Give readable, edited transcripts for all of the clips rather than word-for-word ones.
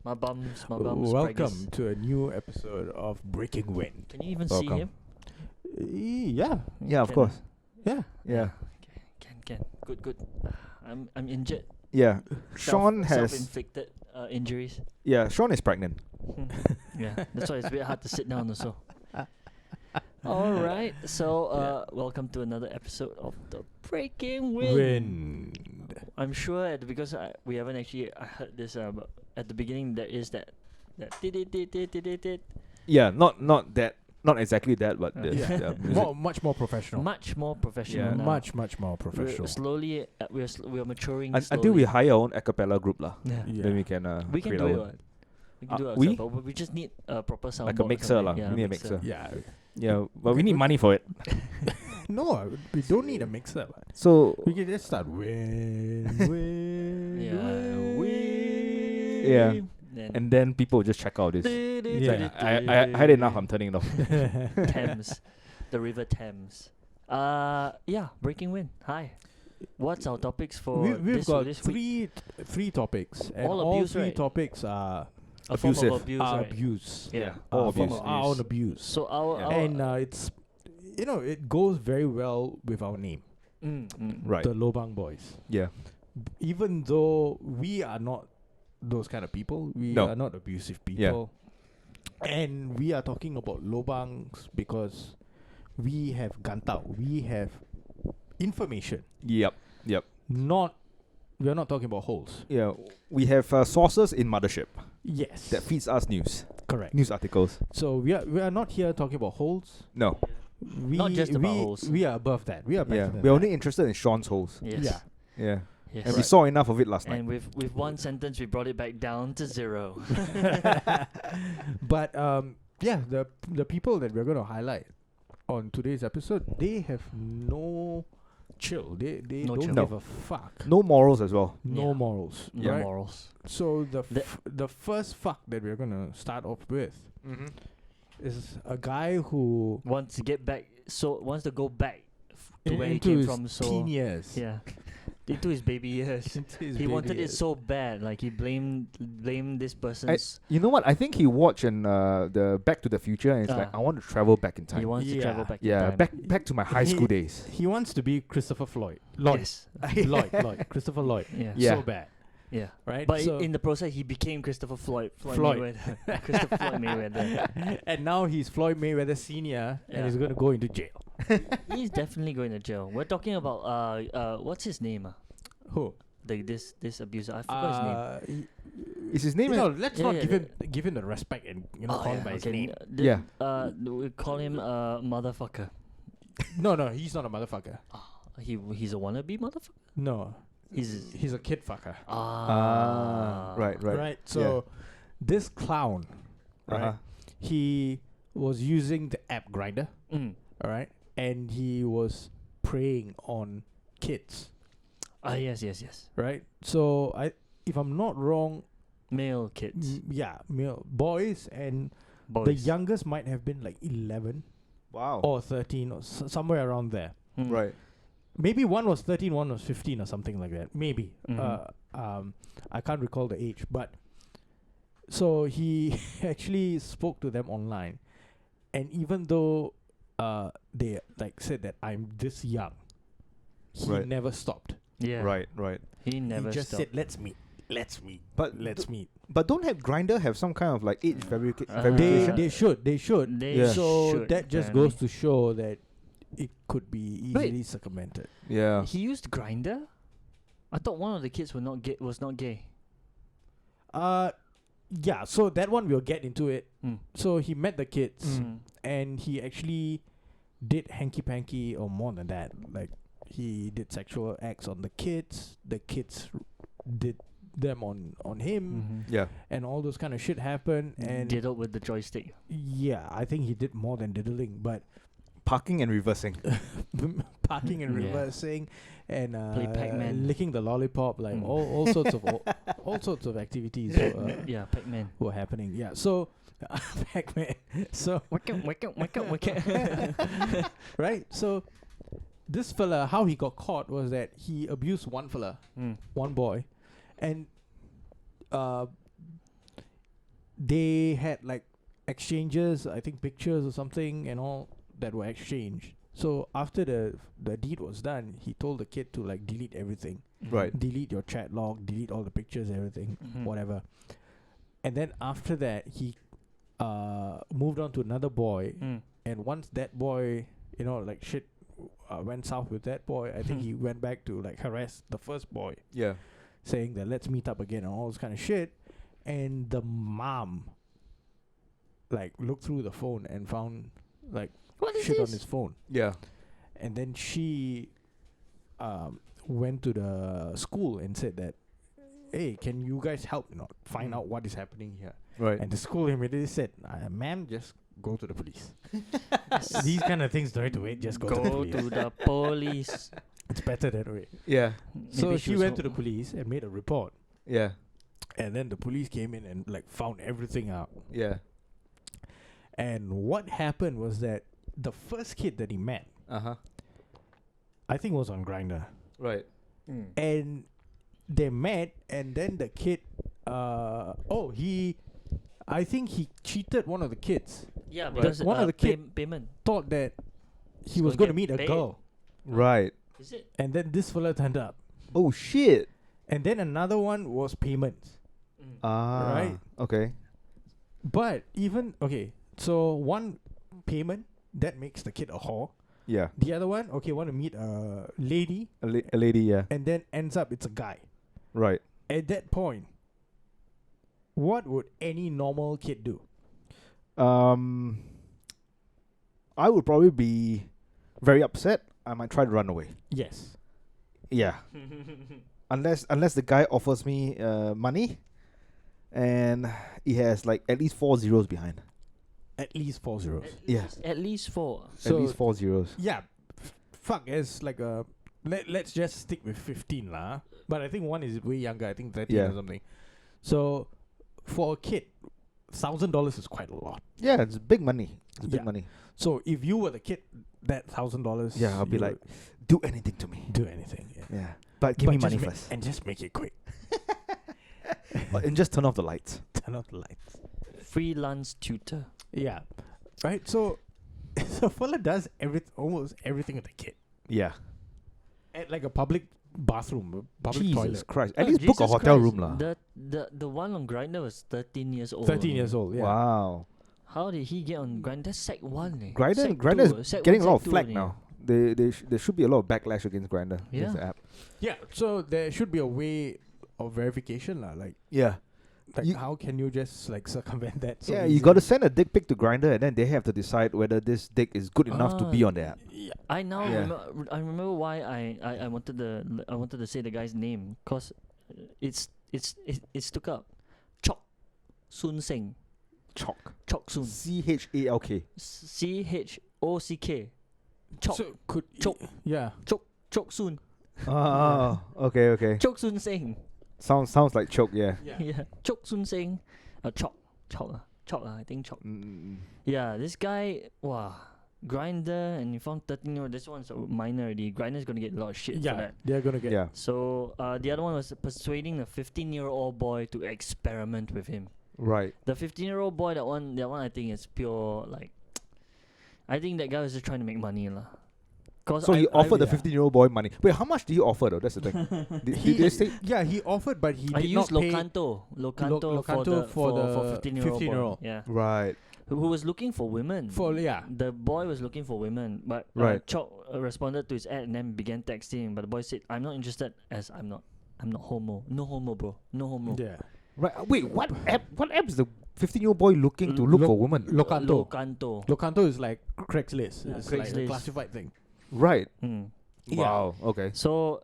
My bum's Welcome preggers. to a new episode of Breaking Wind. Can you even Welcome. see him? Yeah, Yeah, of Can, course. yeah. Yeah. Can. Good. I'm injured. Yeah. Sean has. Self-inflicted injuries. Yeah, Sean is pregnant. Yeah, that's why it's a bit hard to sit down also. All right, so welcome to another episode of the Breaking Wind. I'm sure because we haven't actually heard this at the beginning. There is that Yeah, not exactly that, but Yeah. Much more professional. much more professional. Yeah. now. Much more professional. We're slowly, we're maturing. until we hire our own a cappella group lah. Yeah. Yeah. Then we can We can create do our it. own. What? We can do it we? ourselves, but we just need a proper sound Like a board or mixer something. lah. Yeah, We need a mixer. Yeah. Yeah, but we need money for it. No, we don't need a mixer. Man. So We can just start wind. Yeah. Then and then people will just check out this. Yeah. I had enough. I'm turning it off. Thames, the River Thames. Yeah, Breaking Wind. Hi. What's our topics for We've got this week? three topics, and All all abuse, three right? topics are A form Abusive. of abuse, right? abuse. Yeah. All From abuse. our own abuse. So our Yeah. And it's, it goes very well with our name, Right. the Lobang Boys. Yeah. Even though we are not those kind of people, we No. are not abusive people. And we are talking about Lobangs because we have gantao, we have information. Yep. We are not talking about holes. Yeah. We have sources in Mothership Yes, that feeds us news correct. articles. So we are not here talking about holes. No. Not just about holes. We are above that. We are better Yeah. than We're that. only interested in Sean's holes. Yes. Yeah. Yeah. Yes. And we saw enough of it last night. And with one sentence, we brought it back down to 0. But the people that we're going to highlight on today's episode, they have no chill. They No don't chill. give a fuck. No morals as well. No Yeah. morals. No right? morals. So The- the first fuck that we're going to start off with Mm-hmm. is a guy who Wants to get back, wants to go back to where he into came his from. So teen years. yeah, into his baby years. Into his He baby wanted it years. so bad, like he blamed this person's. You know what? I think he watched the Back to the Future and it's like, I want to travel back in time. He wants to Yeah. travel back. Yeah, in time. back to my high school days. He wants to be Christopher Floyd. Lloyd. Yes. Lloyd. Christopher Lloyd. Yeah. Yeah. So bad. Yeah. Right? But so in the process, he became Christopher Floyd. Floyd. Mayweather. Christopher Floyd Mayweather. and now he's Floyd Mayweather Senior, and Yeah. he's going to go into jail. He's definitely going to jail. We're talking about what's his name? Who? This abuser. I forgot his name. Is his name? Let's Yeah, not yeah, give him the respect and call him by his okay. name. Yeah. We call him motherfucker. No, he's not a motherfucker. He's a wannabe motherfucker. No, he's a kid fucker. Right. So this clown, right? Uh-huh. He was using the app Grinder, Mm. all right, and he was preying on kids, Yes. right? So if I'm not wrong, Male kids. male boys, and Boys. the youngest might have been like 11 Wow. or 13 or somewhere around there. Mm. Right. Maybe one was 13, one was 15 or something like that. Maybe. Mhm. I can't recall the age, but so he actually spoke to them online, and even though they like said that I'm this young, he Right. never stopped. Yeah. Right. He never he just stopped. said, "Let's meet. But Let's meet." But don't have Grinder have some kind of like age Uh, verification? They should. They Yeah. So should, that just apparently. goes to show that it could be easily circumvented. Yeah. He used Grinder. I thought one of the kids was not gay. Yeah. So that one we'll get into it. Mm. So he met the kids. Mm. And he actually did hanky panky or more than that. Like he did sexual acts on the kids. The kids did them on him, Mhm. Yeah. and all those kind of shit happened. And Diddled with the joystick. yeah, I think he did more than diddling, but Parking and reversing. parking and Yeah. reversing, and Play Pac-Man. licking the lollipop, like Mm. all sorts of all sorts of activities Yeah, Pac-Man. were happening. Yeah, so Pac-Man. So Whack it. right, so this fella, how he got caught was that he abused one fella, Mm. one boy, and they had like exchanges, I think pictures or something and all that were exchanged. So after the deed was done, he told the kid to like delete everything. Right. Delete your chat log, delete all the pictures, everything, whatever. And then after that, he moved on to another boy. And once that boy, like shit went south with that boy, I think he went back to like harass the first boy, Yeah. saying that let's meet up again and all this kind of shit. And the mom like looked through the phone and found like What is shit on this? his phone. Yeah. And then she went to the school and said that, hey, can you guys help find out what is happening here? Right. And the school immediately said, ma'am, just go to the police. These kind of things don't need to wait, just go to the police. to the police. It's better that way. Yeah. So Maybe she was went to the home. police and made a report. Yeah. And then the police came in and like found everything out. Yeah. And what happened was that the first kid that he met, Uh-huh. I think was on Grindr. Right. And they met, and then the kid, I think he cheated one of the kids. Yeah, Right. because One of the kid- payment. Thought that he He's was gonna going to get meet a paid. girl. Right. Is it? And then this fella turned up. Oh shit. And then another one was payments. Ah. Right. Okay. But even, okay, so one payment, that makes the kid a whore. Yeah. The other one, okay, want to meet a lady, A lady, yeah. and then ends up it's a guy. Right. At that point, what would any normal kid do? I would probably be very upset. I might try to run away. Yes. Yeah. Unless the guy offers me money and he has like at least 4 zeros behind. At least 4 zeros. Yeah. At least 4. So at least 4 zeros. yeah, fuck, as like a let's just stick with 15 lah. But I think one is way younger. I think 13 Yeah. or something. So for a kid, $1,000 is quite a lot. Yeah, it's big money. It's big Yeah. money. So if you were the kid, that $1,000, Yeah, I'll be you like, would do anything to me. do anything. Yeah. Yeah. But give But me just money ma- first. and just make it quick. And just turn off the lights. Turn off the lights. Freelance tutor. Yeah, right. So, so fella does almost everything with the kid Yeah. at like a public bathroom, public Jesus toilet. Christ. At Oh, least book a Jesus hotel Christ. room lah. The one on Grindr was 13 years old. 13 years old. Yeah. Wow. How did he get on Grindr? That's Sec 1. Eh. Grindr Sec Grindr 2, is Sec getting 1, a lot of Sec 2 flack only. now. There should be a lot of backlash against Grindr. Against the Yeah. app. Yeah. So there should be a way of verification lah. Like Yeah. You- how can you just like circumvent that? So Yeah, you easily? got to send a dick pic to Grindr and then they have to decide whether this dick is good enough to be Ah. on the app. Yeah. I now Yeah. I remember why I wanted to say the guy's name because it's took up Chok Sun Seng. Chalk. Chok Sun. CHALK. CHOCK. Chok So could Chok. Yeah. Chok Sun. Ah, okay. Chok Sun Seng. Sounds like choke, yeah. Yeah. Chok Sun Seng. Chok. I think Chok. Mm. Yeah, this guy, wow. Grindr and you found 13-year-old. This one's a minor already. Grindr's gonna get a lot of shit for Yeah. that. They're gonna get. Yeah. So the other one was persuading a 15-year-old boy to experiment with him. Right. The 15-year-old boy, that one I think is pure like. I think that guy was just trying to make money lah. Cause So he offered the yeah. 15-year-old boy money. Wait, how much did he offer though? That's the thing. Did they say? Yeah, he offered, but he I did not used pay. Locanto Locanto for the for the 15-year-old 15-year-old. boy. Yeah, Right. who was looking for women. Yeah. The boy was looking for women, but Right. Chok responded to his ad and then began texting. But the boy said, "I'm not interested, as I'm not homo. No homo, bro. No homo." Yeah. Right. Wait, what app? What app is the 15-year-old boy looking to look for women? Locanto. Locanto. Locanto is like Craigslist. Yeah, It's like a Craigslist. classified thing. Right. Mm. Yeah. Wow. Okay. So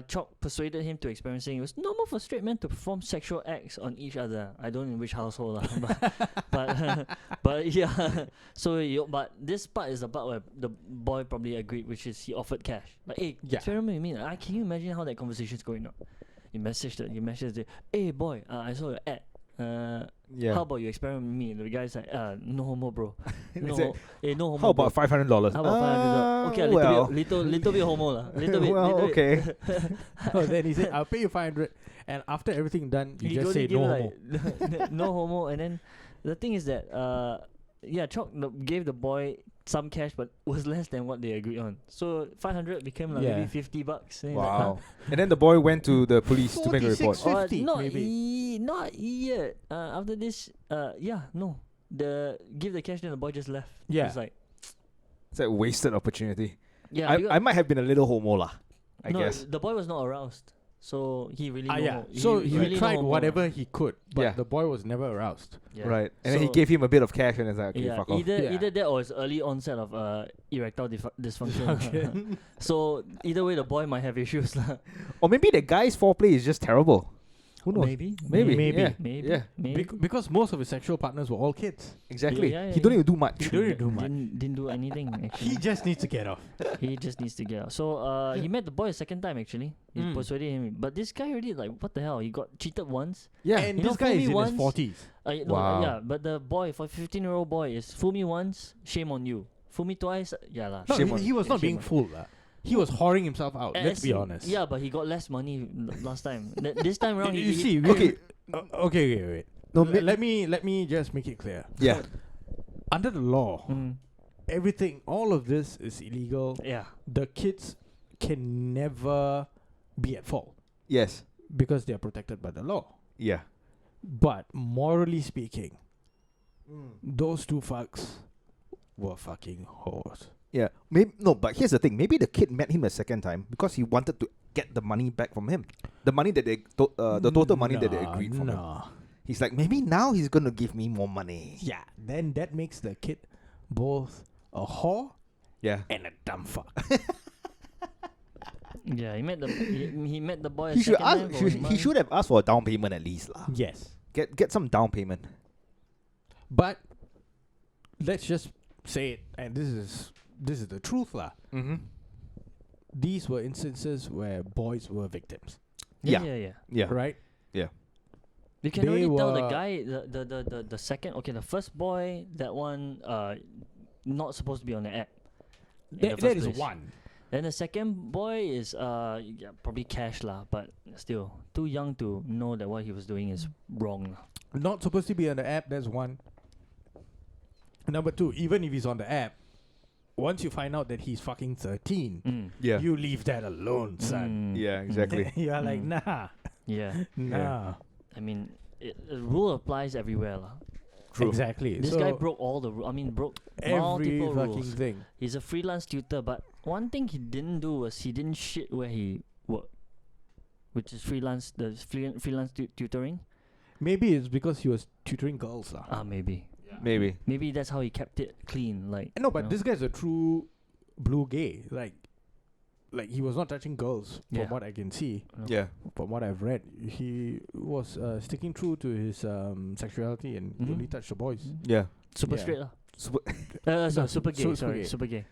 Chok persuaded him to experiencing it was normal for straight men to perform sexual acts on each other. I don't know in which household lah, but yeah. So but this part is the part where the boy probably agreed, which is he offered cash. Like, hey, Yeah. experiment with me. Can you imagine how that conversation's going on? You messaged it. Hey boy, I saw your ad. Yeah. how about you experiment with me? And the guy's like, no homo, bro. No, Say, no homo. how bro. about $500? How about $500? Okay, a little bit homo lah. Little bit. Well, little okay. So then he said, I'll pay you 500. And after everything done, you He just only say give no like homo. no homo, and then the thing is that Chok gave the boy some cash, but was less than what they agreed on. So 500 became like maybe $50. And he's like, Wow. And then the boy went to the police to make a report. 46. 50 not maybe. not yet. After this, no. Give the cash, then the boy just left. Yeah. It's like, It's a wasted opportunity. yeah. I might have been a little homo lah, I no, guess. the boy was not aroused, so he really. Yeah. So he really tried no homo whatever lah. he could, but Yeah. the boy was never aroused. Yeah. Right. And then he So- gave him a bit of cash and it's like, okay, Yeah, fuck off. Yeah. either that or it's early onset of erectile dysfunction. Okay. So either way, the boy might have issues lah. Or maybe the guy's foreplay is just terrible. Who knows? Maybe. Maybe. Maybe. Yeah. Maybe. Yeah. Maybe. Because most of his sexual partners were all kids. Exactly. Yeah, He don't even do much. He don't even do much. Didn't do anything actually. He just needs to get off. He just needs to get out. So he met the boy a second time actually. He Mm. persuaded him. But this guy already like what the hell? He got cheated once. Yeah. And You know, this guy fool is me in once. his 40s. No, Wow. yeah, but the boy, for 15-year-old boy, is fool me once, shame on you. Fool me twice, yeah lah. No, Shame on- he was not shame being on- fooled. He was whoring himself out. Let's be honest. Yeah, but he got less money last time. This time around, You he see, Okay. okay, wait. No, Let me just make it clear. Yeah. Under the law, Mm, everything, all of this is illegal. yeah. The kids can never be at fault Yes. because they are protected by the law. Yeah. But morally speaking, those two fucks were fucking whores. Yeah. Maybe no, but here's the thing. Maybe the kid met him a second time because he wanted to get the money back from him. The money that the total money that they agreed from him. Nah. He's like, maybe now he's gonna give me more money. Yeah, then that makes the kid both a whore Yeah. and a dumb fuck. Yeah, he met the boy. He a should second ask. time for He money. should have asked for a down payment at least lah. Yes. Get some down payment. But let's just say it, and this is the truth lah. Mm-hmm. These were instances where boys were victims, Yeah, Yeah. yeah, yeah. Yeah. right? You can They already tell the were- guy, the second, okay, the first boy, that one, not supposed to be on the app. in the That first is place. one. Then the second boy is yeah, probably cash lah, but still too young to know that what he was doing is wrong lah. Not supposed to be on the app. That's one. Number two, even if he's on the app, once you find out that he's fucking 13, Mm. Yeah. you leave that alone, son. Mm. Yeah. Exactly. You're like, Mm. nah, Yeah, nah. I mean, the rule applies everywhere lah. True. Exactly. This so guy broke all the broke every multiple fucking rules. thing. He's a freelance tutor, but one thing he didn't do was he didn't shit where he worked, which is freelance tutoring. Maybe it's because he was tutoring girls lah. Maybe Maybe. that's how he kept it clean. Like No, but you know. this guy's a true blue gay. Like he was not touching girls from Yeah. what I can see. you know. Yeah. From what I've read, he was sticking true to his sexuality and Mhm. only touched the boys. Yeah. Super Yeah. straight lah. Super- Sorry, super gay. super Sorry, gay. super gay.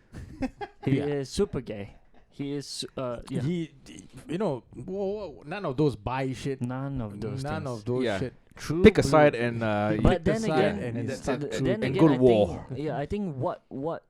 He Yeah. is super gay. He is yeah. You know, none of those bi shit. None of those. None things. of those Yeah. shit. True. Pick a blue. side and But pick then the side again, and and it's then- stuck and true. then and again, go to I war. think, yeah, I think what one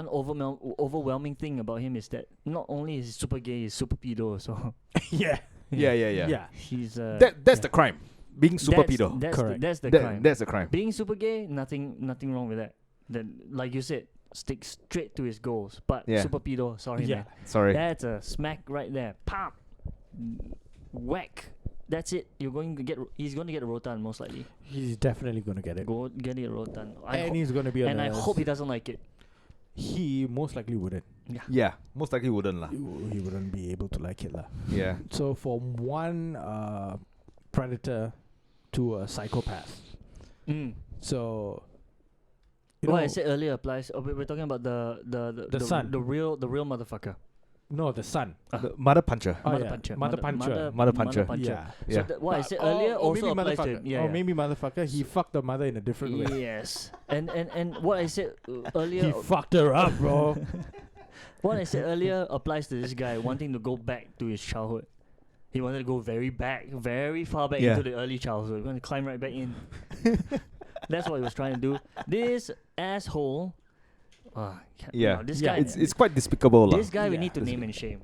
overwhelming thing about him is that not only is he super gay, he's super pedo. So Yeah. Yeah. Yeah. he's That's yeah. the crime. Being super That's- pedo. That's Correct. that's the crime. That's the crime. Being super gay, nothing wrong with that. Then, like you said, stick straight to his goals. But Yeah. super pedo, sorry Yeah. man, Sorry. that's a smack right there. Pop, whack. That's it. He's going to get a rotan most likely. He's definitely gonna get it. Go get it a rotan. And he's gonna be on And I the hope he doesn't like it. He most likely wouldn't. Yeah. Most likely wouldn't lah. He wouldn't be able to like it lah. Yeah. So from one predator to a psychopath. Mm. So What I said earlier applies. We're talking about the son. the real motherfucker. no, the son. The mother puncher. Oh, Mother yeah. puncher. Mother puncher. Mother puncher. Yeah. So Yeah. what I said earlier or also maybe applies to motherfucker. him. Yeah, Or yeah. maybe motherfucker. He fucked the mother in a different way. Yes. And what I said earlier. He fucked her up, bro. What I said earlier applies to this guy wanting to go back to his childhood. He wanted to go very far back Yeah. into the early childhood. He wanted to climb right back in. That's what he was trying to do. This asshole. Yeah. This Yeah, guy. It's quite despicable, lah. This guy we Yeah. need to name and shame.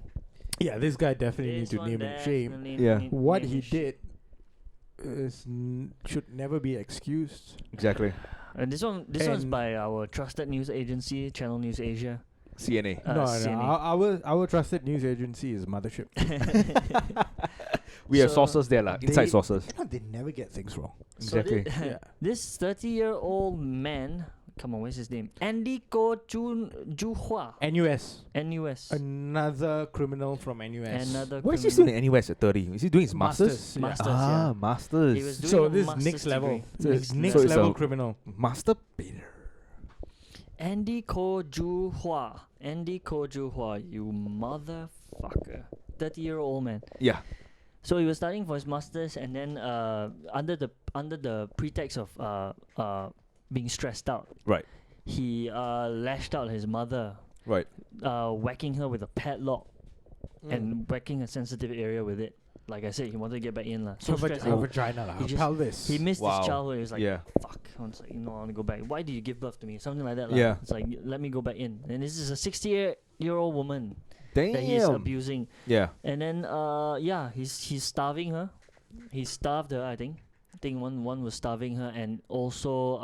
Yeah, this guy definitely need This to one name and shame. definitely Yeah. What name he and shame. did should never be excused. Exactly. And this one's And- by our trusted news agency, Channel News Asia. CNA. No, CNA. our trusted news agency is Mothership. We have So sources there, lah. Inside they- sources. They never get things wrong. Exactly. Yeah. This 30-year-old man, come on, what's his name? Andy Ko Ju-hua, NUS. NUS. Another criminal from NUS. Another What is he criminal. doing in NUS at 30? Is he doing his masters? Yeah. Masters, Ah, yeah. masters. He was doing So a this is master's next level. degree. So it's next so it's level a- criminal. Master Peter. Andy Ko Ju-hua. Andy Ko Ju-hua, you motherfucker. 30-year-old man. Yeah. So he was studying for his masters, and then under the pretext of being stressed out, Right. he lashed out at his mother, Right. whacking her with a padlock and whacking a sensitive area with it. Like I said, he wanted to get back in lah. So stressed Her out. vagina, He her just- pelvis. He missed Wow. his childhood. He was like, Yeah. fuck. I was like, I want to go back. Why did you give birth to me? Something like that. Lah. Yeah. It's like, let me go back in. And this is a 60-year-old woman that he's Damn. abusing. Yeah. And then, he's starving her. He starved her, I think. I think one was starving her, and also,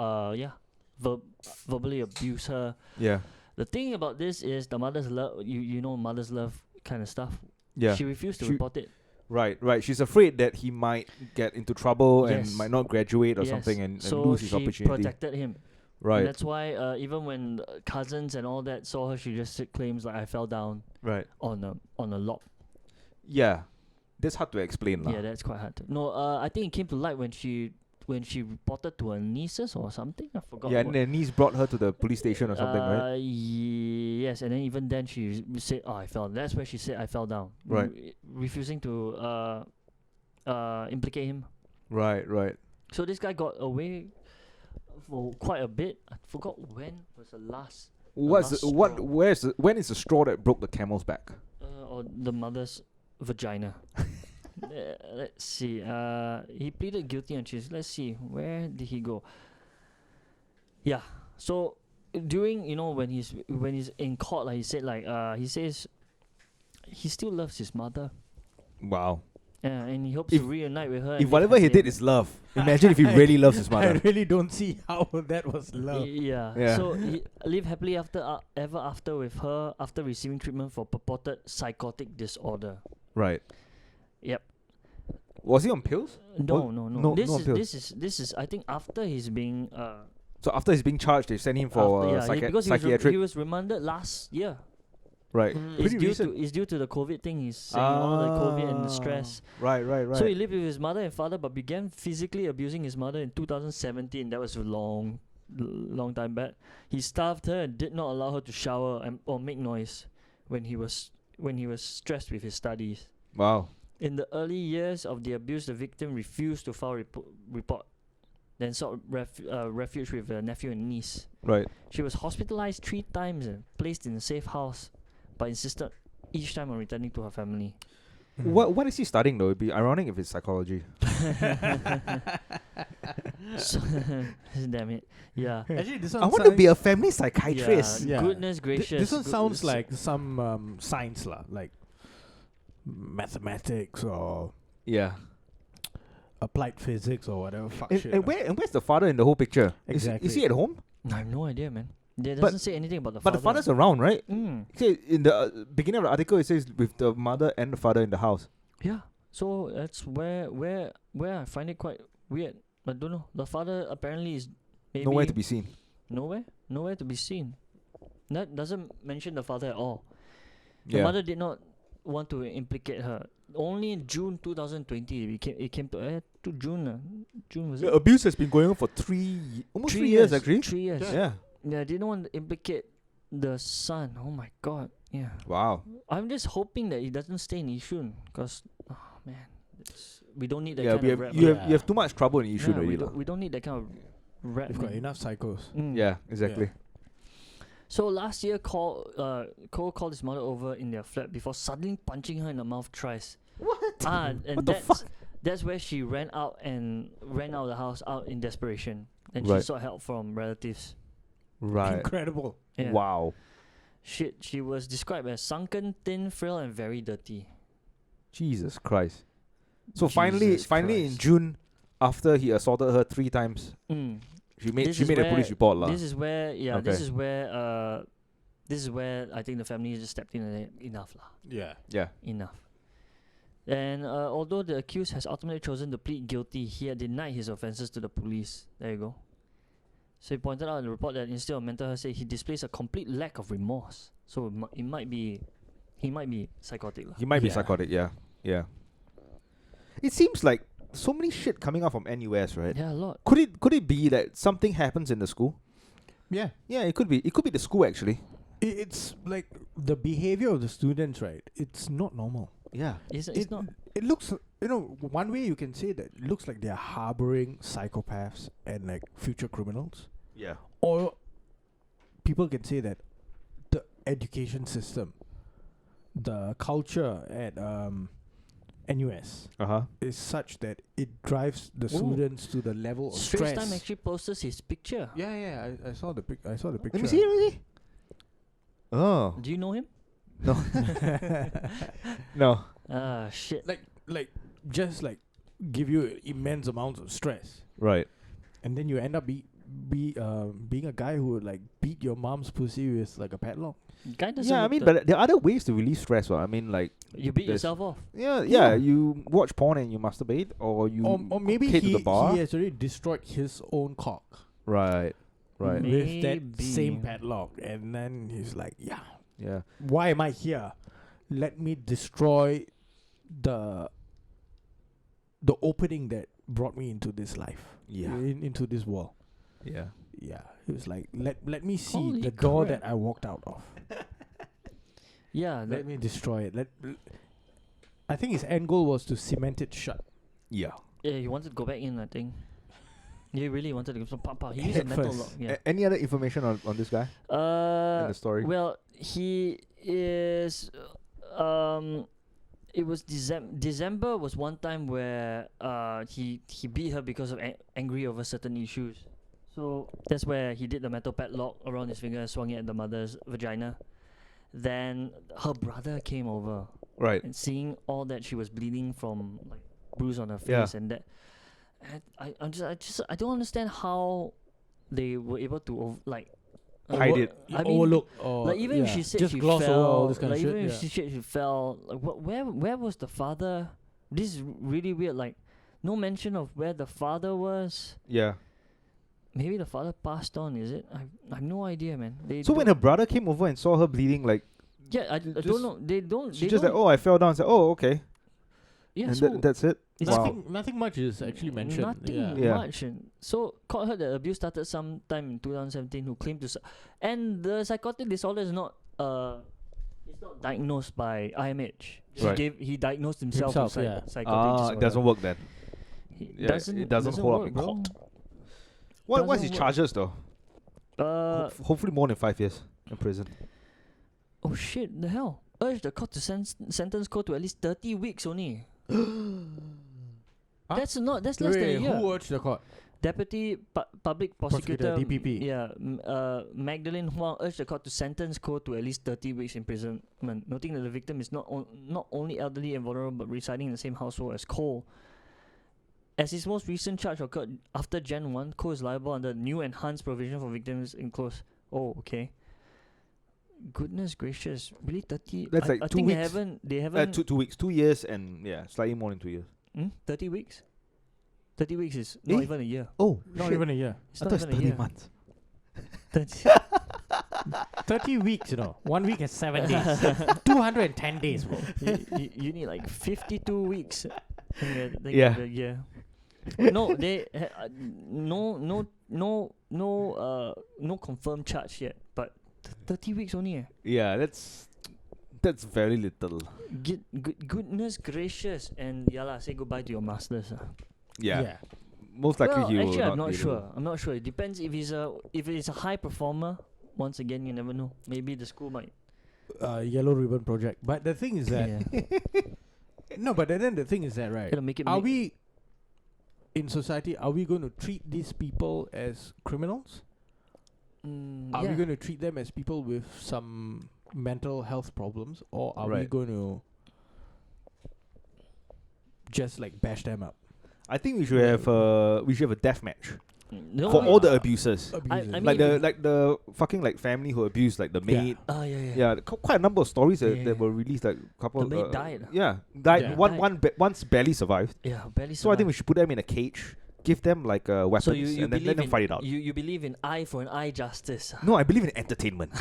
verbally abused her. Yeah. The thing about this is the mother's love. You know, mother's love kind of stuff. Yeah. She refused to She- report it. Right. Right. She's afraid that he might get into trouble Yes. and might not graduate or Yes. something and So lose his she opportunity. protected him. Right. And that's why even when cousins and all that saw her, she just claims like I fell down Right. on a log. Yeah. That's hard to explain, lah. Yeah, that's quite hard. No, I think it came to light when she reported to her nieces or something. I forgot. Yeah, what. and her niece brought her to the police station or something, right? Yes, and then even then she said, "Oh, I fell." That's where she said, "I fell down." Right. Refusing to implicate him. Right. Right. So this guy got away for quite a bit. I forgot when was the last. What's last the, what? straw. Where's the, when is the straw that broke the camel's back? Or the mother's vagina. Let's see. He pleaded guilty on Tuesday. Let's see. Where did he go? Yeah. So during when he's in court, like he said, he says he still loves his mother. Wow. And he hopes If- to reunite with her. If and whatever live he happily did is love, imagine if he really loves his I mother. really don't see how that was love. Yeah. Yeah. So he live happily ever after with her after receiving treatment for purported psychotic disorder. Right. Yep. Was he on pills? No. no This is I think after he's being So after he's being charged, they send him for because psychiatric. he was remanded last year. Right. It's Pretty recent. due to the COVID thing. He's saying all the COVID and the stress. Right. So he lived with his mother and father, but began physically abusing his mother in 2017. That was a long time back. He starved her and did not allow her to shower or make noise when he was stressed with his studies. Wow. In the early years of the abuse, the victim refused to file report. Then sought refuge with her nephew and niece. Right. She was hospitalized 3 times and placed in a safe house, but insisted each time on returning to her family. What is he studying though? It'd be ironic if it's psychology. So, damn it. Yeah. Actually, this one I want to be a family psychiatrist. Yeah. Goodness gracious. This one sounds like some science lah, like mathematics or Yeah. applied physics or whatever fuck And, shit. and where's the father in the whole picture? Exactly. Is he at home? I have no idea, man. It But- doesn't say anything about the But father. the father's around, right? Mm. In the beginning of the article, it says with the mother and the father in the house. Yeah. So that's where I find it quite weird. I don't know. The father apparently is maybe Nowhere to be seen. Nowhere to be seen. That doesn't mention the father at all. The Yeah. mother did not want to implicate her. Only in June 2020 it came to June. June was it? Abuse has been going on for almost 3 years actually. 3 years. Yeah. Yeah, didn't want to implicate the son. Oh my god. Yeah. Wow. I'm just hoping that he doesn't stay in Yishun, because man, we don't need that Yeah, kind we of have, rap. you have Yeah. you have too much trouble in Yishun Yeah, already, we don't need that kind of rap. We've got man. enough psychos. Mm. Yeah, exactly. So last year, Cole called his mother over in their flat before suddenly punching her in the mouth thrice. What? And What the that's where she ran out of the house out in desperation. And she Right. sought help from relatives. Right. Incredible. Yeah. Wow. She was described as sunken, thin, frail, and very dirty. Jesus Christ. So Jesus finally in Christ. June, after he assaulted her 3 times, she made This she is made a police where- report lah. This is where, Okay. this is where I think the family just stepped in and said, enough lah, Yeah. Yeah. enough. And although the accused has ultimately chosen to plead guilty, he had denied his offences to the police. There you go. So he pointed out in the report that instead of mental health, he displays a complete lack of remorse. So he might be psychotic lah. He might be Yeah. psychotic, yeah. Yeah. It seems like so many shit coming out from NUS, right? Yeah, a lot. Could it be that something happens in the school? Yeah. Yeah, it could be. It could be the school actually. It's like the behavior of the students, right? It's not normal. Yeah. It's It, not. it looks, one way you can say that it looks like they're harboring psychopaths and like future criminals. Yeah. Or people can say that the education system, the culture at NUS Uh-huh. is such that it drives the students to the level of Straits stress. Time actually posted his picture. Yeah, I saw the I saw the picture. Let me see, really? Oh. Do you know him? No. No. Ah, shit. like just like give you immense amounts of stress, Right. and then you end up being a guy who would like beat your mom's pussy with like a padlock. Guy doesn't Yeah, I look mean, the- but there are other ways to release stress. I mean, like, you beat there's- yourself off. yeah, Yeah. you watch porn and you masturbate, or you Or maybe head to the bar. he has already destroyed his own cock Right. Right. Maybe. with that same padlock, and then he's like, yeah, Yeah. why am I here? Let me destroy the opening that brought me into this life. Yeah. Into this world. Yeah. Yeah, he was like, let me see Holy the door crap. that I walked out of. Yeah, Let me destroy it. I think his end goal was to cement it shut. Yeah. yeah, he wanted to go back in, I think. He really wanted to go. So, Papa, he used a Head metal first. lock. Yeah. Any other information on this guy in the story? Well, he is. It was December was one time where he beat her because of angry over certain issues. So that's where he did the metal padlock around his finger and swung it at the mother's vagina. Then her brother came over Right. and seeing all that she was bleeding from like bruise on her face Yeah. and that. And I don't understand how they were able to Hide it. I mean, overlook or like even if yeah, she said just she gloss fell, over all this kind like of shit. even if Yeah. she said she fell, like where was the father? This is really weird. Like no mention of where the father was. Yeah. Maybe the father passed on. Is it? I have no idea, man. They So when don't- her brother came over and saw her bleeding, like, I just- don't know. They don't. she They just don't, like, oh, I fell down. And said, oh, okay. yeah. And So that's it. it's Wow. Nothing much is actually mentioned. Nothing Yeah. Yeah. much. And so caught her that abuse started sometime in 2017. Who claimed to, and the psychotic disorder is not it's not diagnosed by IMH. Right. He diagnosed himself, Himself, with yeah. psychotic disorder. It doesn't work then. Yeah, it doesn't hold up work, in bro. court. What's Doesn't his work. charges though? Hopefully more than 5 years in prison. Oh shit! The hell! Urge the court to sentence Ko to at least 30 weeks only. Huh? That's less than a Wait, year. who urged the court? Deputy Public Prosecutor, DPP. Magdalene Huang urged the court to sentence Ko to at least 30 weeks imprisonment, noting that the victim is not only elderly and vulnerable but residing in the same household as Ko. As his most recent charge occurred after Jan 1, Ko is liable under new enhanced provision for victims enclosed. Oh, okay. Goodness gracious, really 30? That's like I 2 think weeks. they haven't. 2 weeks, 2 years, and yeah, slightly more than 2 years. 30 weeks? 30 weeks is not Eh? even a year. Oh, Not even a year. It's I not thought it's even a 30 year. months. 30 weeks, 1 week is 7 days. 210 days, bro. you need like 52 weeks. Yeah. Yeah. No, no confirmed charge yet, but 30 weeks only. Yeah, that's very little. Goodness gracious, and say goodbye to your masters. Yeah. Most likely Well, he will actually, I'm not be sure. able- I'm not sure. It depends if he's a high performer. Once again, you never know. Maybe the school might. Yellow Ribbon Project. But the thing is that Yeah. No, but then the thing is that, right? Gotta make it Are make- we in society? Are we going to treat these people as criminals? Are we going to treat them as people with some mental health problems, or are we Right. going to just like bash them up I think we should have a death match No, for I- all the abusers. abusers? I Like mean- the fucking like family who abused like the Yeah. maid. yeah. Yeah, quite a number of stories Yeah. that were released. Like couple. The maid died. Yeah, died. Yeah. One once barely survived. Yeah, barely. So I think we should put them in a cage, give them like weapons, So you and then let believe them in fight it out. you believe in eye for an eye justice. No, I believe in entertainment,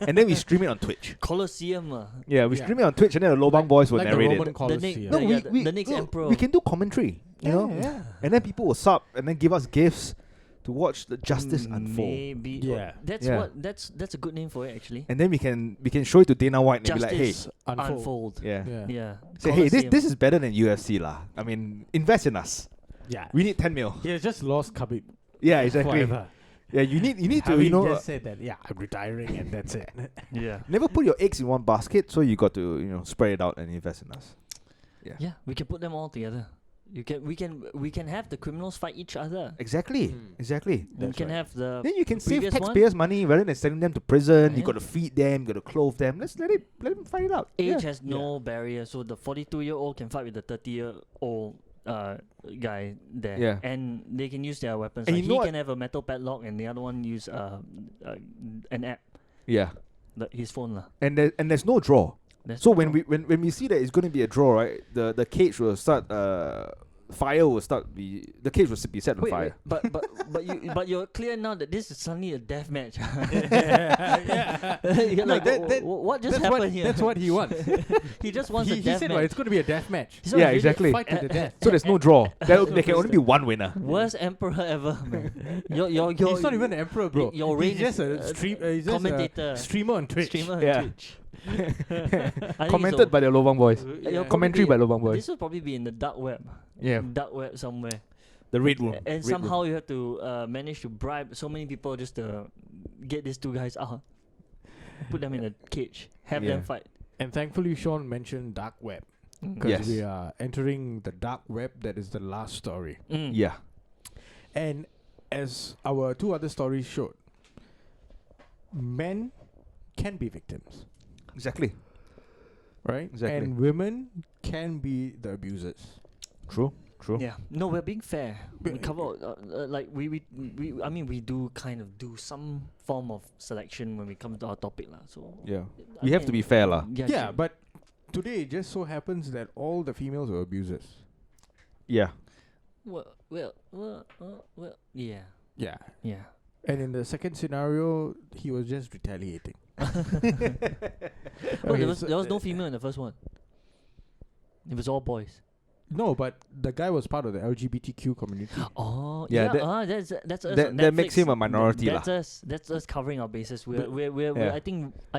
and then we stream it on Twitch. Colosseum. Yeah, we Yeah. stream it on Twitch, and then the Lobang boys will like the narrate Roman it. Colosseum. No, No, yeah, the next no, emperor. we can do commentary, you know, yeah. and then people will sub and then give us gifts to watch the justice unfold. Maybe. Yeah. That's Yeah. what. That's a good name for it actually. And then we can show it to Dana White and be like, hey, Justice unfold. yeah. Yeah. Say, hey, Colosseum. this is better than UFC lah. I mean, invest in us. Yeah. We need 10 mil. He has just lost Khabib. Yeah, exactly. Forever. Yeah, you need to, Khabib you know, just said that. Yeah, I'm retiring, and that's it. Yeah. never put your eggs in one basket, so you got to, spread it out and invest in us. Yeah. We can put them all together. We can have the criminals fight each other. Exactly. Mm. Exactly. We That's can right. have the Then you can save previous one. taxpayers' money rather than sending them to prison. You Yeah. got to feed them, you got to clothe them. Let's let them fight it out. Age Yeah. has no barrier, so the 42-year-old can fight with the 30-year-old guy there, Yeah. and they can use their weapons. And Like you know he what? can have a metal padlock, and the other one use an app, Yeah. his phone lah. And there's no draw. That's So no when problem. we see that it's going to be a draw, right? The cage will start. Fire will the cage will be set on Wait, fire. but you're clear now that this is suddenly a death match. yeah. You're No, like, what just that's happened what, here? That's what he wants. He just wants a he death said, match. well, it's going to be a death match. He's not Yeah, really- exactly. Fight to the death. So there's no draw. There can only be one winner. Worst emperor ever, man. Your He's not even an emperor, bro. your reign He's just is, a stream. He's just commentator. a streamer on Twitch. Streamer on Yeah. Twitch. I think Commented by the Lobang boys. You'll Commentary by Lobang boys. This will probably be in the dark web. Yeah. Dark web somewhere. The red room. And Red somehow room. you have to manage to bribe so many people just to get these two guys out. Put them in a cage. Have Yeah. them fight. And thankfully, Sean mentioned dark web because Yes. we are entering the dark web. That is the last story. Yeah. And as our two other stories showed, men can be victims, Exactly. right? Exactly. And women can be the abusers. True. Yeah. No, we're being fair. We But- cover like we I mean we do kind of do some form of selection when we come to our topic lah. So Yeah. I We have to mean, be fair lah. Yeah, but today it just so happens that all the females were abusers. Yeah. well, yeah. Yeah. Yeah. And in the second scenario, he was just retaliating. Oh, Okay, there was so no female in the first one. It was all boys. No, but the guy was part of the LGBTQ community. Oh, Yeah, yeah. That's us. that- on that makes Netflix. him a minority That's us. That's us covering our bases. We're Yeah. I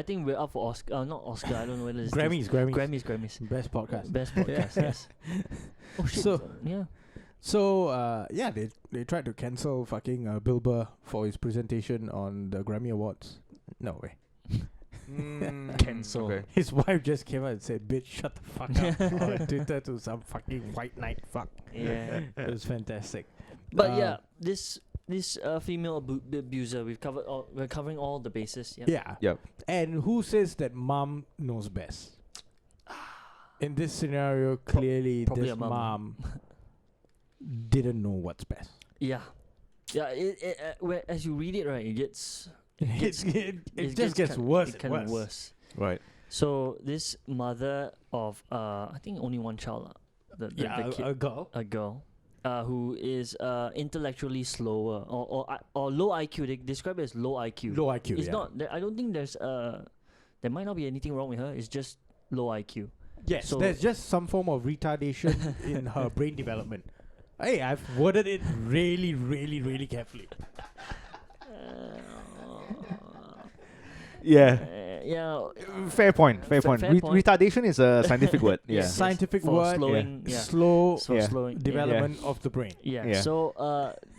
think we're up for Oscar. Not Oscar. I don't know whether it's Grammys. Grammys. Best podcast. Best podcast. Yes. Oh shit. So- yeah. So, yeah, they tried to cancel fucking Bill Burr for his presentation on the Grammy Awards. No way. Cancel. Okay. His wife just came out and said, "Bitch, shut the fuck up" on Twitter to some fucking white knight fuck. Yeah. It was fantastic. But yeah, this female abuser. We're covering all the bases. Yeah. Yeah. Yep. And who says that mom knows best? In this scenario, clearly probably this a mom. mom didn't know what's best. Yeah. Yeah. As you read it, right, it gets It just gets worse. It kind of worse. Right. So this mother of I think only one child, the kid, a girl. a girl, who is intellectually slower or low IQ. They describe it as low IQ. Low IQ. It's yeah. not. I don't think there might not be anything wrong with her. It's just low IQ. Yes, So- there's just some form of retardation in her brain development. Hey, I've worded it really, really, really carefully. Yeah. Yeah. Fair point. Fair Fair point. point. Retardation is a scientific word. Yeah. Yes. Scientific For word, slowing, yeah. slow So Yeah. slowing development of the brain. Yeah. Yeah. So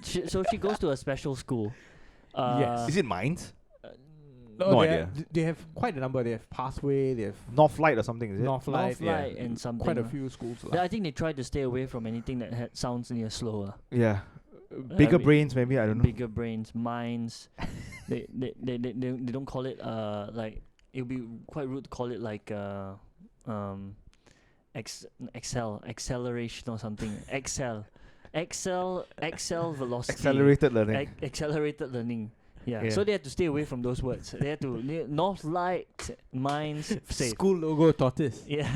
she goes to a special school. Yes. Is it Minds? No they idea. They have quite a number. They have Pathway. They have Northlight or something, is it? Northlight. Northlight and something. Quite a lah. few schools. Yeah, I think they try to stay away from anything that sounds near slow. Yeah. Bigger mean, brains, maybe, I don't know. Bigger brains, minds. they don't call it like, it would be quite rude to call it like acceleration or something. Excel velocity. Accelerated learning. Accelerated learning. Yeah. Yeah. So they had to stay away from those words. They had to Northlight, minds, safe. School logo tortoise. Yeah.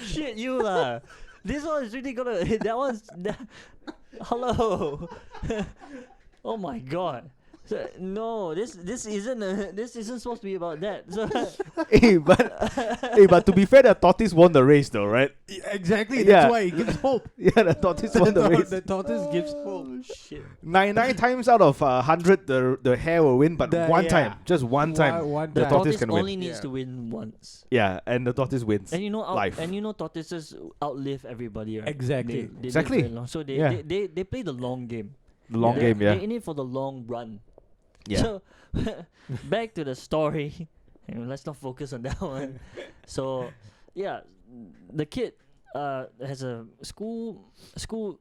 Shit, you lah. This one is really gonna. That one's. Hello. Oh my god. So, no, this isn't supposed to be about that. So but to be fair, the tortoise won the race, though, right? Exactly. Yeah. That's why it gives hope. Yeah, the tortoise won the race. The tortoise gives hope. shit. 99 times out of 100, the hare will win, but one time, just one time, One the The time. tortoise tortoise can win. only needs Yeah. to win once. Yeah, and the tortoise wins. And Life. tortoises outlive everybody, right? Exactly. They live Exactly. very long. So Yeah. they play the long game. The long game, They're yeah. in it for the long run. Yeah. So back to the story. Let's not focus on that one. So yeah, the kid has a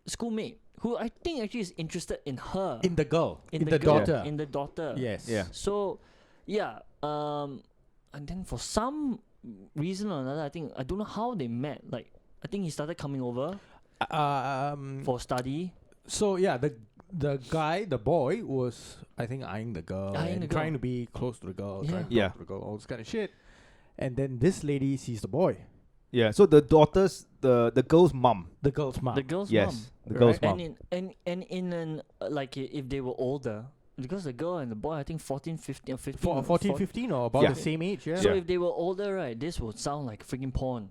schoolmate who I think actually is interested in her. In the girl. In the the girl, daughter. In the daughter. Yes. Yeah. So and then for some reason or another, I don't know how they met. Like, I think he started coming over for study. So yeah, the guy, the boy, was I think eyeing the girl Eyeing and the girl. trying to be close to the girl, Yeah. trying to Yeah. talk to the girl, all this kind of shit. And then this lady sees the boy, Yeah, so the daughter's, the girl's mum. the girl's mom. The girl's Yes, mom. the girl's Right. mom. And in an like if they were older, because the girl and the boy, I think 14, 15 or 15. 14, 15 or about Yeah. the same age, yeah. So Yeah. if they were older, right, this would sound like freaking porn.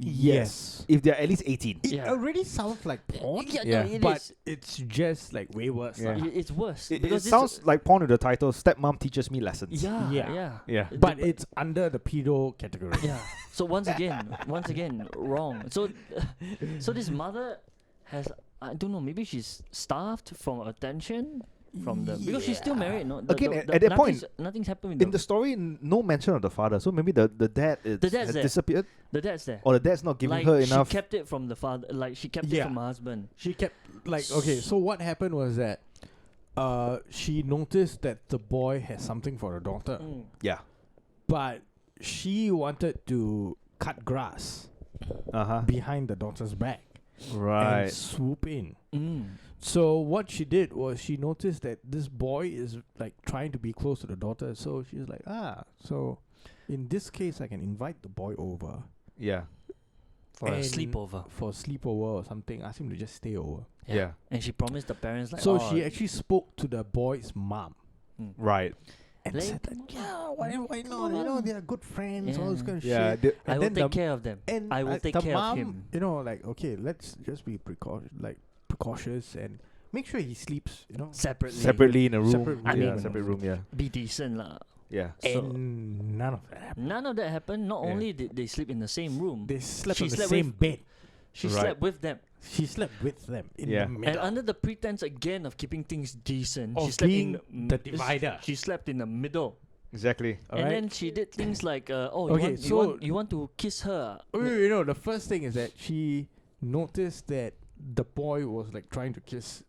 Yes. If they're at least 18. It Yeah. already sounds like porn, Yeah, Yeah. no, it but is. it's just like way worse. Yeah. lah. It's worse. It because this- sounds like porn with the title, Stepmom Teaches Me Lessons. Yeah, Yeah. yeah. Yeah. But it's under the pedo category. Yeah. So once again, wrong. So this mother has, I don't know, maybe she's starved from attention from the, because she's still married. No, Again, at that point, nothing's happened with In the story, no mention of the father. So maybe the dad dad's has there. disappeared, the dad's there. or the dad's not giving Like, her enough. She kept it from the father. Like she kept it Yeah. from her husband. She kept like okay. So what happened was that, she noticed that the boy has something for her daughter, Mm. Yeah. but she wanted to cut grass behind the daughter's back Right. and swoop in. Mm. So what she did was she noticed that this boy is like trying to be close to the daughter. So she's like, so in this case, I can invite the boy over Yeah. For a and sleepover. for a sleepover or something. Ask him to just stay over. Yeah. And she promised the parents like, So oh, she actually spoke to the boy's mom Right. and Like, said, like, yeah, why not? You know, they're good friends, all this Yeah. kind of Yeah. shit. I And will then take the- care of them. And I will take the care of mom, him. you know, like, okay, let's just be precautious and make sure he sleeps, you know. Separately in a room. Separate yeah, room. separate room. Yeah. Be decent lah. Yeah. So And none of that happened. none of that happened. Not Yeah. only did they sleep in the same room, They slept She on the slept same with- bed. she Right. slept with them. She slept with them in Yeah. the And middle. And under the pretense again of keeping things decent, Of she slept being in the divider. She slept in the middle, Exactly. and Alright? then she did things like, Okay, you want to kiss her? You know, the first thing is that she noticed that the boy was like trying to kiss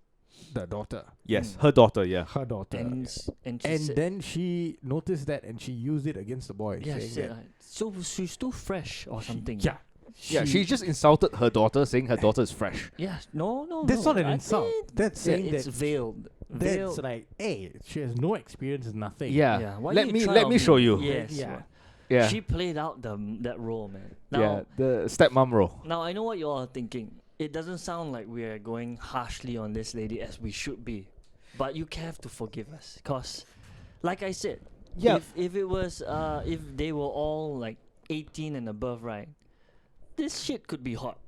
the daughter, Yes. Mm. Her daughter. Yeah. her daughter. And And she said, then she noticed that and she used it against the boy. yeah, she saying said, that so she's too fresh or something. Yeah. Yeah. She just insulted her daughter, saying her daughter is fresh. Yeah, no. That's not an I insult. think That's yeah, saying it's that veiled. that's Veiled. like, hey, she has no experience in nothing. Yeah. Yeah, why Let you me try let on me show you. Yes. Yeah. Yeah. She played out that role, man. Now, Yeah. The stepmom role. now I know what you all are thinking. It doesn't sound like we are going harshly on this lady as we should be, but you have to forgive us, cause, like I said, Yeah. if it was if they were all like 18 and above, right? This shit could be hot.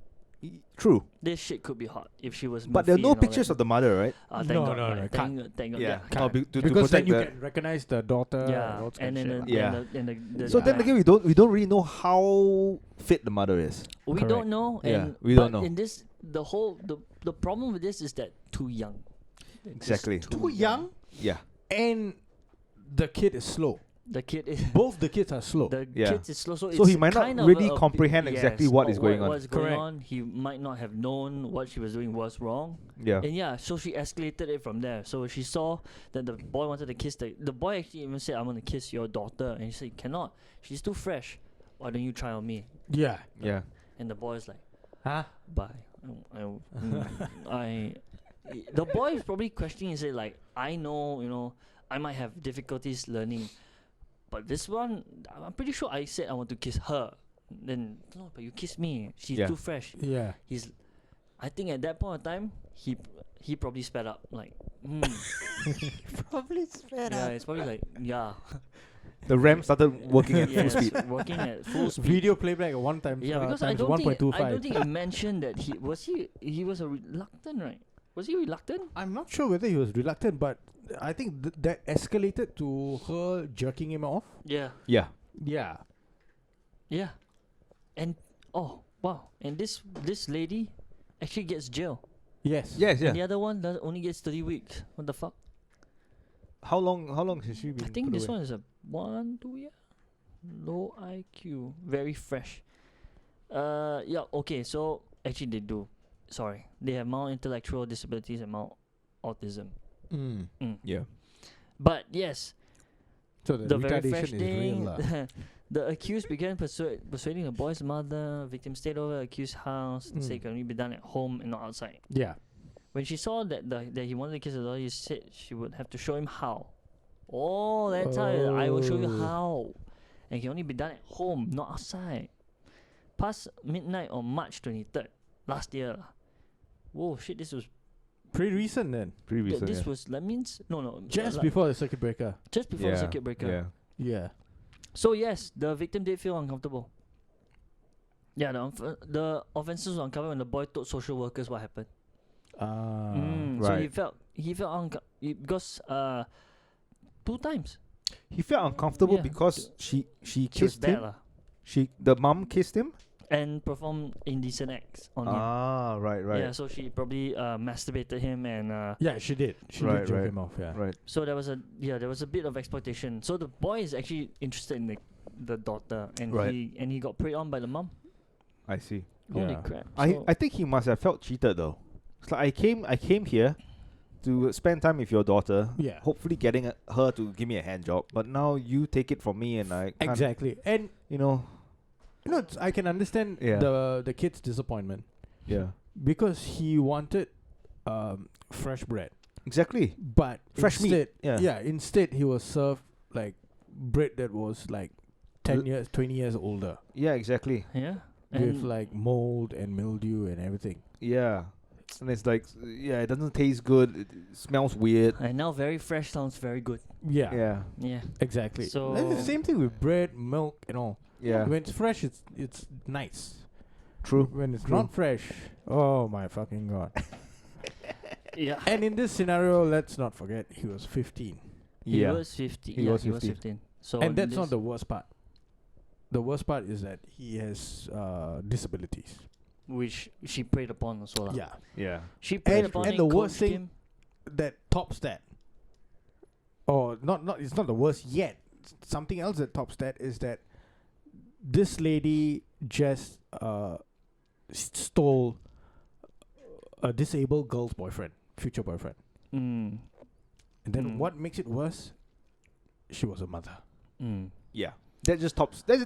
True. This shit could be hot if she was. But there are Muffy no and all pictures that. of the mother, right? Thank No, God, no, right, no, thank can't. God, thank God. Yeah. Yeah. Oh, to Because then protect you the- can recognize the daughter. Yeah, all that and shit then lah. Yeah. the So then guy. again, we don't really know how fit the mother is. We Correct. don't know, Yeah, and we don't but know. In this, the problem with this is that too young. Just Exactly. Too young? Yeah. and the kid is slow. The kid is Both the kids are slow. the Yeah. kid is slow, so So it's he might not kind of really a bit- comprehend exactly yes, what or is going on. What's going Correct. on? He might not have known what she was doing was wrong. Yeah. And yeah, so she escalated it from there. So she saw that the boy wanted to kiss the boy actually even said, "I'm gonna kiss your daughter," and he said, "You cannot. She's too fresh. Why don't you try on me?" Yeah. Yeah. And the boy's like, Huh? "Bye." The boy is probably questioning and say like, "I know, I might have difficulties learning, but this one, I'm pretty sure I said I want to kiss her. Then no, but you kiss me. She's Yeah. too fresh." Yeah. I think at that point of time, he probably sped up like, Probably sped yeah, it's probably like, yeah, The RAM started working at full yes, speed. working at full speed. Video playback at one time. Yeah, because I times don't think 1.25. it mentioned that he was a reluctant, right? Was he reluctant? I'm not sure whether he was reluctant, but I think that escalated to her jerking him off. Yeah, Yeah. Yeah. yeah, and oh wow, and this lady actually gets jail. Yes. Yes. And the Yeah. other one only gets 30 weeks. What the fuck? How long has she been? I think put this away? one is a 1-2 year. Low IQ, very fresh. Yeah. Okay. So actually, they do. Sorry, they have mild intellectual disabilities and mild autism. Mm. Yeah. But yes, So the very retardation fresh is thing. real. lah. The accused began persuading the boy's mother. Victim stayed over the accused's house and said it Mm. can only be done at home and not outside. Yeah. When she saw that that he wanted to kiss the daughter, he said she would have to show him how. Oh, that's how I will show you Oh. how. And it can only be done at home, not outside. Past midnight on March 23rd, last year. Whoa, shit, this was Pretty recent then. Pretty recent. this yeah. was that means no Just like, before the circuit breaker. just before the Yeah, circuit breaker. Yeah. Yeah. So yes, the victim did feel uncomfortable. Yeah, the offences were uncovered when the boy told social workers what happened. So right. he felt because 2 times He felt uncomfortable Yeah. because she she was kissed bad him. lah, The mom kissed him. and performed indecent acts on him. Ah, right. Yeah, so she probably masturbated him and Yeah, she did. She Right, did jerk right. him off. Yeah. Right. so there was a bit of exploitation. So the boy is actually interested in the daughter, and Right. he got preyed on by the mom. I see. Holy Yeah. crap! I think he must have felt cheated though. It's like I came here to spend time with your daughter. Yeah. Hopefully getting her to give me a hand job, but now you take it from me and I can't, Exactly. And you know. I can understand Yeah. the kid's disappointment Yeah. because he wanted fresh bread, Exactly. but Fresh meat, instead, yeah. instead he was served like bread that was like 10 years, 20 years older, Yeah. Exactly. yeah, with and like mold and mildew and everything. Yeah. And it's like, yeah, it doesn't taste good. It smells weird. and now very fresh sounds very good. Yeah, Yeah. Yeah. exactly. So- And the same thing with bread, milk, and all. Yeah. When it's fresh, it's nice. True. When it's True. not fresh, oh my fucking god! Yeah. And in this scenario, let's not forget he was 15, He Yeah. was 50. He Yeah, was he was 15. 15. So and that's this, not the worst part. The worst part is that he has disabilities. which she preyed upon also. Lah. Yeah, Yeah. She preyed And- upon and it, the worst coached thing- him. that tops that. Or not. It's not the worst yet. Something else that tops that is that this lady just stole a disabled girl's boyfriend, future boyfriend. Mm. And then Mm. what makes it worse? She was a mother. Mm. Yeah. That just tops. That's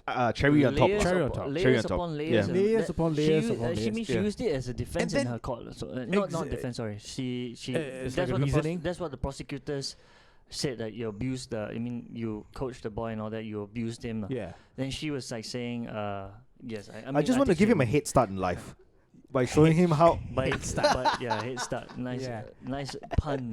a cherry on top. Layers Cherry on upon- top. Layers Cherry on top. upon Yeah. layers. and Layers that- upon she layers u- upon She layers. means she Yeah. used it as a defense in then- her court. So not Exa- defense. Sorry. She. it's That's like a what reasoning? that's what the prosecutors said, that you abused the. I mean, you coached the boy and all that. You abused him. Lah. Yeah. Then she was like saying, yes. I mean, I just want to think give she- him a head start in life by showing him how Head start. But yeah, head start. Nice, Yeah. nice pun.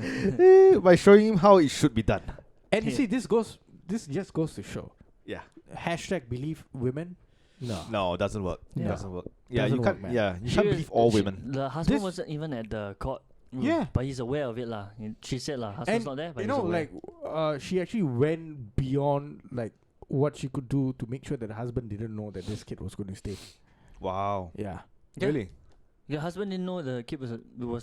by showing him how it should be done. And you Yeah. see, this just goes to show. Yeah. Hashtag believe women. No. No, it doesn't work. Yeah. It doesn't work. Yeah, Doesn't you work, can't. man. Yeah, you She can't was- believe all she- women. The husband This- wasn't even at the court. Yeah. But he's aware of it, lah. She said, lah, husband's And not there, but you he's know, aware. like, she actually went beyond like what she could do to make sure that the husband didn't know that this kid was going to stay. Wow. Yeah. Yeah. Really? Your husband didn't know the kid was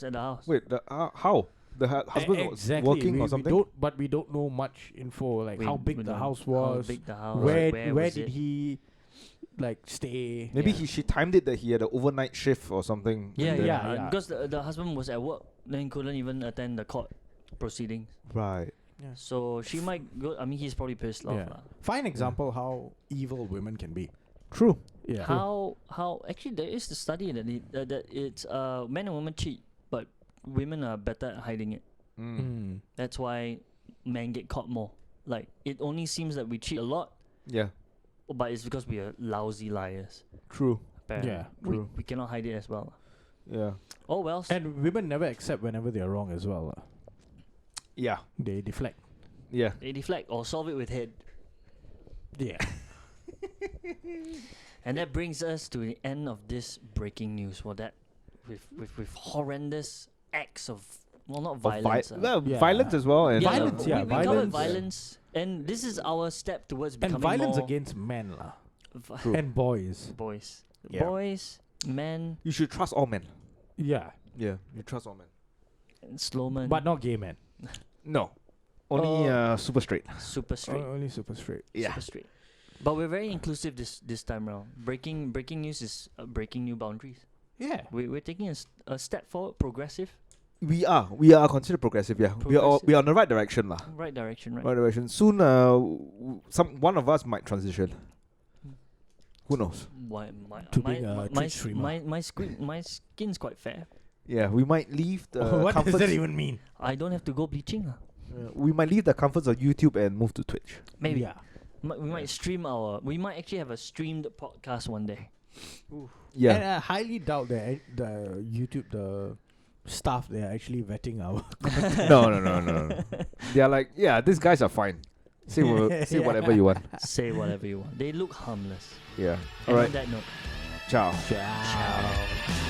at the house. Wait. How? the husband was exactly. working we, or something. We don't know much info, like how big the don't- house how was, big the house, where was did it? he like stay. Maybe Yeah. she timed it that he had an overnight shift or something. Yeah, and then- yeah. because the husband was at work, then couldn't even attend the court proceedings. Right. Yeah. So she might go. I mean, he's probably pissed off. Yeah. lah. Fine example how evil women can be. True. Yeah. How actually there is the study that it's men and women cheat, but women are better at hiding it. Mm. That's why men get caught more. Like it only seems that we cheat a lot, Yeah. but it's because we are lousy liars. True. Apparently. Yeah, true. We cannot hide it as well. Yeah. Oh well. And women never accept whenever they are wrong as well. Yeah. They deflect. Yeah. They deflect or solve it with head. Yeah. And that brings us to the end of this breaking news. For that, with horrendous acts of not violence. Yeah. Violence as well. And Violence, we, yeah, we covered violence. violence, and this is our step towards And becoming violence more against men lah. True. And boys. boys, Yeah. boys, men, You should trust all men. Yeah. Yeah. You trust all men. and slow men, But not gay men. No. Only super straight. super straight, Only super straight. Yeah. super straight. But we're very inclusive this time around. Breaking news is breaking new boundaries. Yeah. We're taking a step forward, progressive, We are considered progressive. Yeah. We are Progressive. on the right direction lah. right direction, right? Right direction. Soon, one of us might transition. Who knows? Why To being a Twitch streamer. my skin's quite fair. Yeah, we might leave the what does comforts. that even mean? I don't have to go bleaching. We might leave the comforts of YouTube and move to Twitch. Maybe Yeah. we might stream we might actually have a streamed podcast one day. Yeah. And I highly doubt that the YouTube, the staff, they are actually vetting our. No. They are like, yeah, these guys are fine. Say Yeah. whatever you want. Say whatever you want. They look harmless. Yeah. And All right. on that note, Ciao. Ciao. ciao.